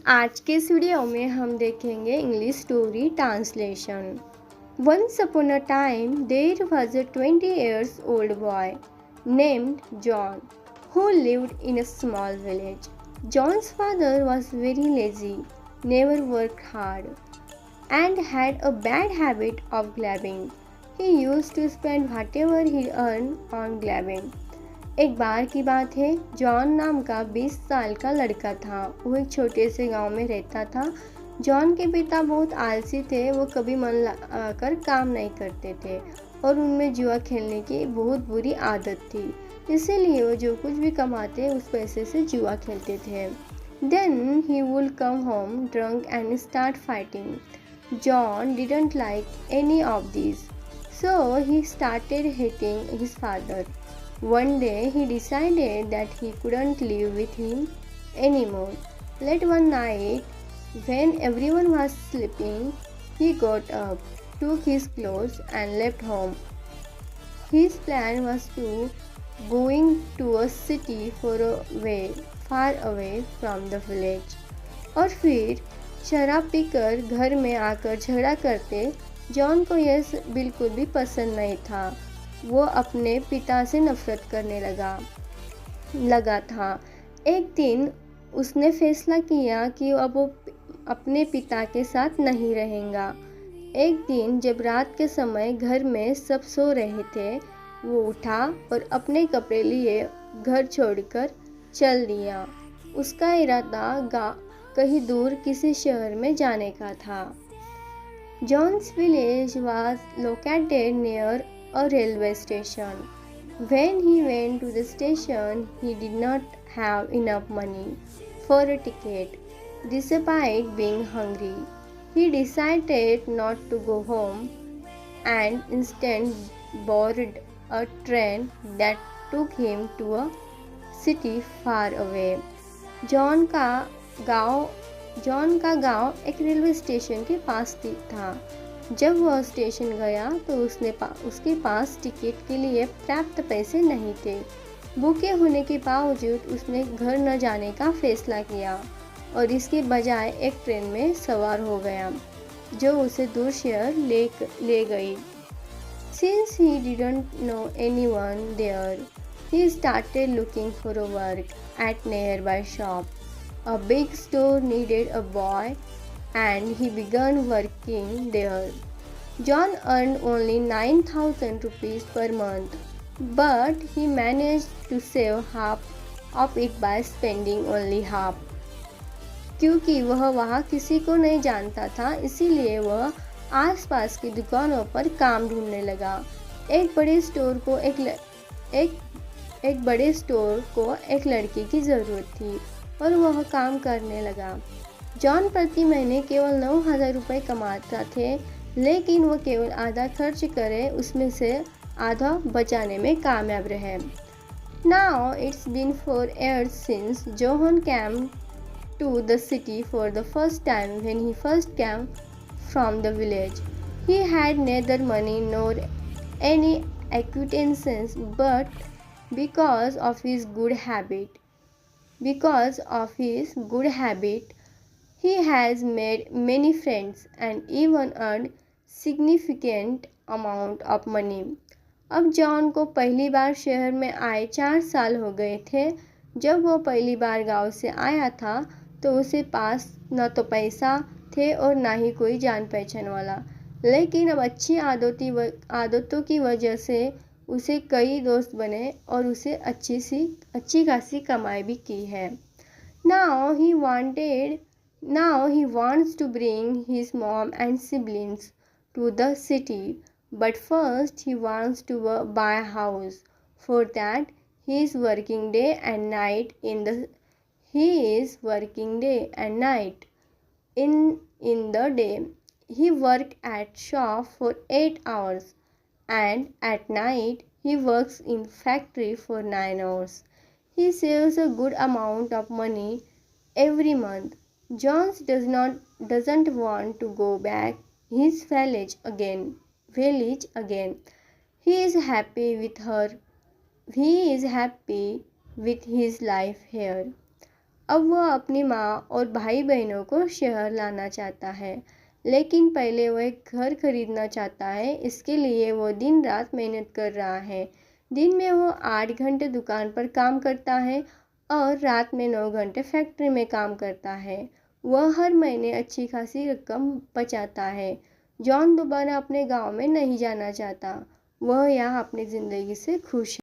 आज के इस वीडियो में हम देखेंगे English story translation. Once upon a time there was a 20 years old boy named John who lived in a small village. John's father was very lazy, never worked hard, and had a bad habit of glabbing. He used to spend whatever he earned on glabbing. एक बार की बात है, John नाम का 20 साल का लड़का था। वो एक छोटे से गांव में रहता था। जॉन के पिता बहुत आलसी थे। वो कभी मन लगाकर काम नहीं करते थे और उनमें जुआ खेलने की बहुत बुरी आदत थी। इसीलिए वो जो कुछ भी कमाते उस पैसे से जुआ खेलते थे। Then he would come home drunk and start fighting. John didn't like any of this, so he started hating his father. One day he decided that he couldn't live with him anymore. Late one night, when everyone was sleeping, he got up, took his clothes and left home. His plan was to going to a city far away from the village. और फिर शराब पीकर घर में आकर झगड़ा करते। John को यह बिल्कुल भी पसंद नहीं था। वो अपने पिता से नफरत करने लगा था। एक दिन उसने फैसला किया कि अब वो अपने पिता के साथ नहीं रहेगा। एक दिन जब रात के समय घर में सब सो रहे थे, वो उठा और अपने कपड़े लिए घर छोड़कर चल दिया। उसका इरादा कहीं दूर किसी शहर में जाने का था। John's village was located near a railway station. When he went to the station, he did not have enough money for a ticket. Despite being hungry, he decided not to go home and instead boarded a train that took him to a city far away. John का गांव एक railway station के पास स्थित था। जब वह station गया तो उसके पास टिकट के लिए पर्याप्त पैसे नहीं थे। भूखे होने के बावजूद उसने घर न जाने का फैसला किया और इसके बजाय एक ट्रेन में सवार हो गया जो उसे दूर शहर ले गई। Since he didn't know anyone there, he started looking for a work at nearby shop. A big store needed a boy and he began working there. John earned only 9,000 rupees per month, but he managed to save half of it by spending only half. क्योंकि वह वहाँ किसी को नहीं जानता था, इसीलिए वह आसपास की दुकानों पर काम ढूंढने लगा। एक बड़े स्टोर को एक लड़के की ज़रूरत थी और वह काम करने लगा। जॉन प्रति महीने केवल 9,000 रुपये कमाता थे, लेकिन वह केवल आधा खर्च करे उसमें से आधा बचाने में कामयाब रहे। Now it's been 4 years since Johan came to the city for the first time. When he first came from the village, he had neither money nor any acquaintances, but because of his good habit, he has made many friends and even earned significant amount of money. अब John को पहली बार शहर में आए 4 साल हो गए थे। जब वो पहली बार गांव से आया था तो उसे पास न तो पैसा थे और ना ही कोई जान पहचान वाला, लेकिन अब अच्छी आदतों की वजह से उसे कई दोस्त बने और उसे अच्छी खासी कमाई भी की है। Now he wants to bring his mom and siblings to the city, but first he wants to buy a house. For that, he is working day and night. In the day, he works at shop for 8 hours, and at night he works in factory for 9 hours. He saves a good amount of money every month. Jones doesn't want to go back his village again. He is happy with his life here. अब वह अपनी माँ और भाई बहनों को शहर लाना चाहता है, लेकिन पहले वह एक घर खरीदना चाहता है। इसके लिए वो दिन रात मेहनत कर रहा है। दिन में वो 8 घंटे दुकान पर काम करता है और रात में 9 घंटे फैक्ट्री में काम करता है। वह हर महीने अच्छी खासी रकम बचाता है। जॉन दोबारा अपने गांव में नहीं जाना चाहता। वह यहाँ अपनी ज़िंदगी से खुश है।